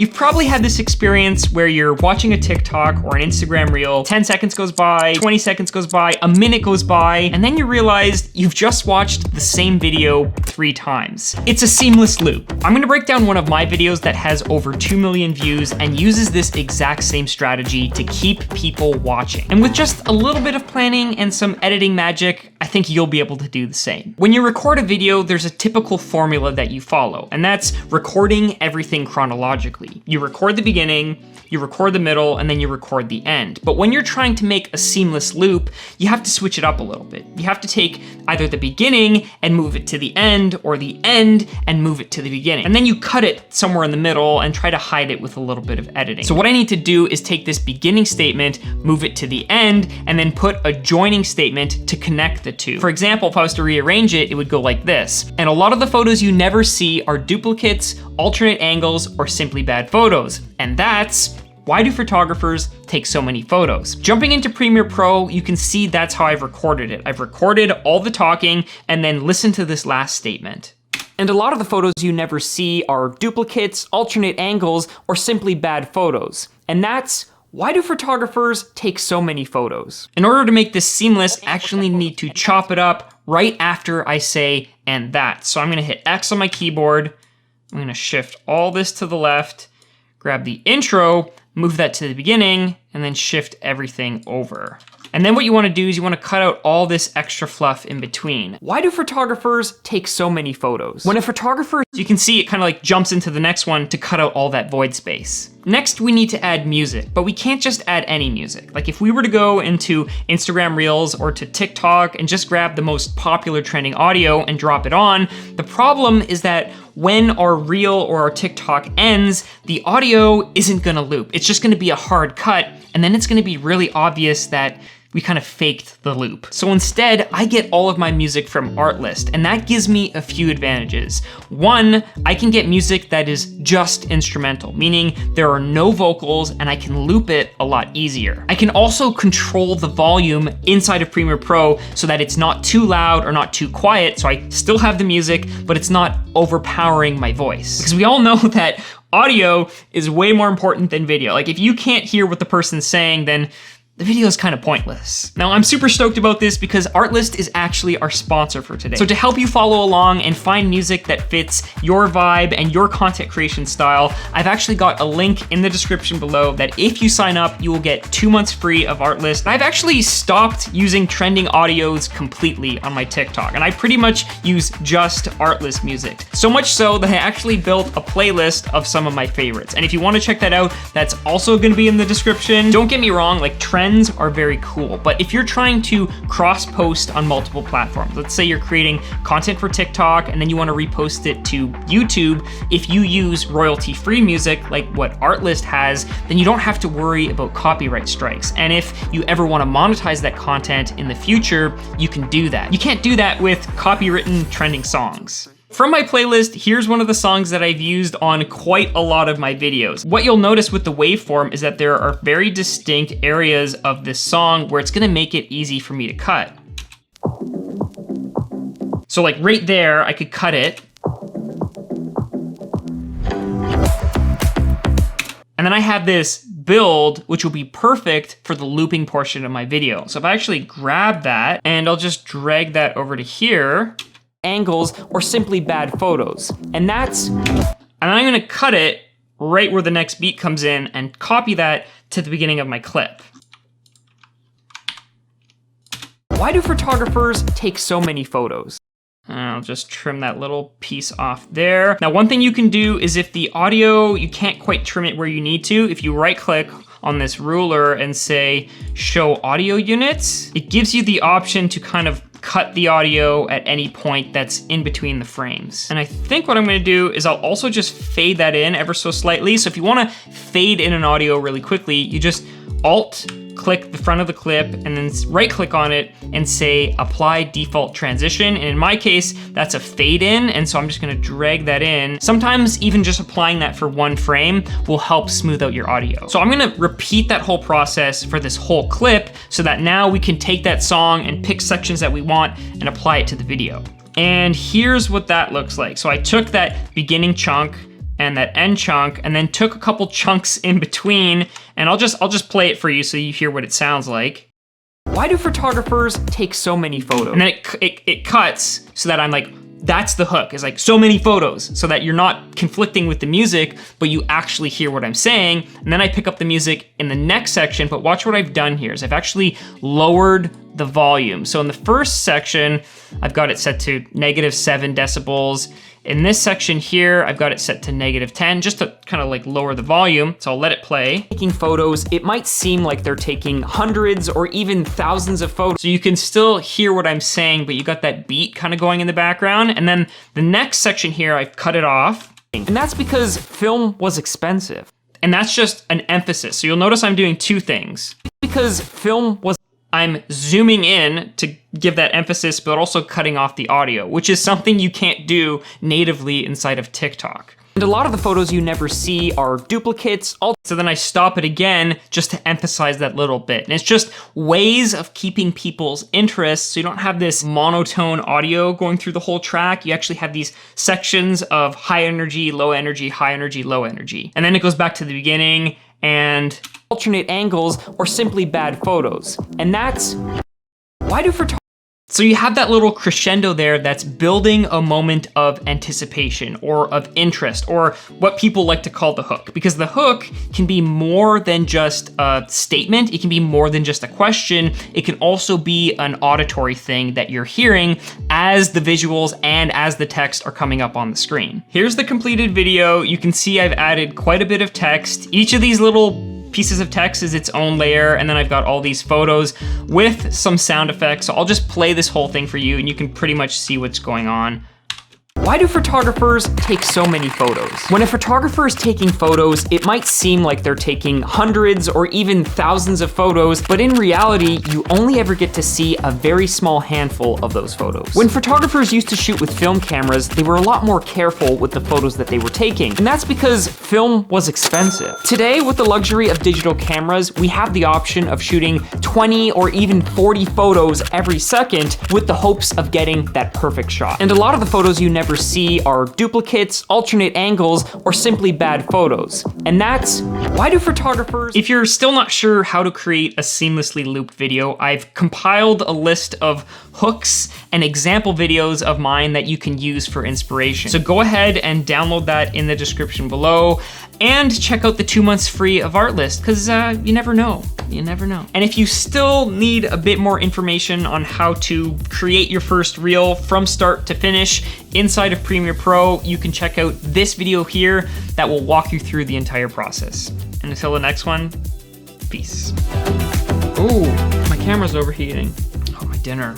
You've probably had this experience where you're watching a TikTok or an Instagram reel, 10 seconds goes by, 20 seconds goes by, a minute goes by, and then you realize you've just watched the same video 3 times. It's a seamless loop. I'm gonna break down one of my videos that has over 2 million views and uses this exact same strategy to keep people watching. And with just a little bit of planning and some editing magic, I think you'll be able to do the same. When you record a video, there's a typical formula that you follow, and that's recording everything chronologically. You record the beginning, you record the middle, and then you record the end. But when you're trying to make a seamless loop, you have to switch it up a little bit. You have to take either the beginning and move it to the end, or the end and move it to the beginning. And then you cut it somewhere in the middle and try to hide it with a little bit of editing. So what I need to do is take this beginning statement, move it to the end, and then put a joining statement to connect the two. For example, if I was to rearrange it, it would go like this. And a lot of the photos you never see are duplicates, alternate angles, or simply bad photos. And that's why do photographers take so many photos? Jumping into Premiere Pro, you can see that's how I've recorded it. I've recorded all the talking and then listen to this last statement. And a lot of the photos you never see are duplicates, alternate angles, or simply bad photos. And that's why do photographers take so many photos? In order to make this seamless, I actually need to chop it up right after I say and that. So I'm gonna hit X on my keyboard. I'm gonna shift all this to the left, grab the intro, move that to the beginning, and then shift everything over. And then what you wanna do is you wanna cut out all this extra fluff in between. Why do photographers take so many photos? When a photographer, you can see it kind of like jumps into the next one to cut out all that void space. Next, we need to add music, but we can't just add any music. Like if we were to go into Instagram Reels or to TikTok and just grab the most popular trending audio and drop it on, the problem is that when our reel or our TikTok ends, the audio isn't gonna loop. It's just gonna be a hard cut, and then it's gonna be really obvious that we kind of faked the loop. So instead, I get all of my music from Artlist, and that gives me a few advantages. One, I can get music that is just instrumental, meaning there are no vocals and I can loop it a lot easier. I can also control the volume inside of Premiere Pro so that it's not too loud or not too quiet, so I still have the music, but it's not overpowering my voice. Because we all know that audio is way more important than video. Like if you can't hear what the person's saying, then the video is kind of pointless. Now, I'm super stoked about this because Artlist is actually our sponsor for today. So to help you follow along and find music that fits your vibe and your content creation style, I've actually got a link in the description below that if you sign up, you will get 2 months free of Artlist. I've actually stopped using trending audios completely on my TikTok, and I pretty much use just Artlist music. So much so that I actually built a playlist of some of my favorites. And if you want to check that out, that's also gonna be in the description. Don't get me wrong, like trends are very cool, but if you're trying to cross-post on multiple platforms, let's say you're creating content for TikTok and then you want to repost it to YouTube, if you use royalty-free music like what Artlist has, then you don't have to worry about copyright strikes. And if you ever want to monetize that content in the future, you can do that. You can't do that with copywritten trending songs. From my playlist, here's one of the songs that I've used on quite a lot of my videos. What you'll notice with the waveform is that there are very distinct areas of this song where it's gonna make it easy for me to cut. So like right there, I could cut it. And then I have this build, which will be perfect for the looping portion of my video. So if I actually grab that and I'll just drag that over to here, angles, or simply bad photos. And I'm gonna cut it right where the next beat comes in and copy that to the beginning of my clip. Why do photographers take so many photos? I'll just trim that little piece off there. Now, one thing you can do is if the audio, you can't quite trim it where you need to, if you right click on this ruler and say, show audio units, it gives you the option to kind of cut the audio at any point that's in between the frames. And I think what I'm gonna do is I'll also just fade that in ever so slightly. So if you wanna fade in an audio really quickly, you just Alt click the front of the clip and then right click on it and say apply default transition. And in my case, that's a fade in. And so I'm just gonna drag that in. Sometimes even just applying that for one frame will help smooth out your audio. So I'm gonna repeat that whole process for this whole clip so that now we can take that song and pick sections that we want and apply it to the video. And here's what that looks like. So I took that beginning chunk, and that end chunk, and then took a couple chunks in between, and I'll just play it for you so you hear what it sounds like. Why do photographers take so many photos? And then it cuts so that I'm like, that's the hook, is like so many photos, so that you're not conflicting with the music, but you actually hear what I'm saying. And then I pick up the music in the next section, but watch what I've done here is I've actually lowered the volume. So in the first section, I've got it set to -7 decibels. In this section here, I've got it set to -10, just to kind of like lower the volume. So I'll let it play. Taking photos, it might seem like they're taking hundreds or even thousands of photos. So you can still hear what I'm saying, but you got that beat kind of going in the background. And then the next section here, I've cut it off. And that's because film was expensive. And that's just an emphasis. So you'll notice I'm doing two things. Because film was, I'm zooming in to give that emphasis, but also cutting off the audio, which is something you can't do natively inside of TikTok. And a lot of the photos you never see are duplicates. So then I stop it again just to emphasize that little bit. And it's just ways of keeping people's interest. So you don't have this monotone audio going through the whole track. You actually have these sections of high energy, low energy, high energy, low energy. And then it goes back to the beginning and alternate angles or simply bad photos. And that's why do photographers. So you have that little crescendo there that's building a moment of anticipation or of interest, or what people like to call the hook, because the hook can be more than just a statement. It can be more than just a question. It can also be an auditory thing that you're hearing as the visuals and as the text are coming up on the screen. Here's the completed video. You can see I've added quite a bit of text. Each of these little pieces of text is its own layer, and then I've got all these photos with some sound effects. So I'll just play this whole thing for you and you can pretty much see what's going on. Why do photographers take so many photos? When a photographer is taking photos, it might seem like they're taking hundreds or even thousands of photos, but in reality, you only ever get to see a very small handful of those photos. When photographers used to shoot with film cameras, they were a lot more careful with the photos that they were taking, and that's because film was expensive. Today, with the luxury of digital cameras, we have the option of shooting 20 or even 40 photos every second with the hopes of getting that perfect shot. And a lot of the photos you never see are duplicates, alternate angles, or simply bad photos. And that's why do photographers. If you're still not sure how to create a seamlessly looped video, I've compiled a list of hooks and example videos of mine that you can use for inspiration. So go ahead and download that in the description below, and check out the 2 months free of Artlist, because you never know. You never know. And if you still need a bit more information on how to create your first reel from start to finish inside of Premiere Pro, you can check out this video here that will walk you through the entire process. And until the next one, peace. Ooh, my camera's overheating. Oh, my dinner.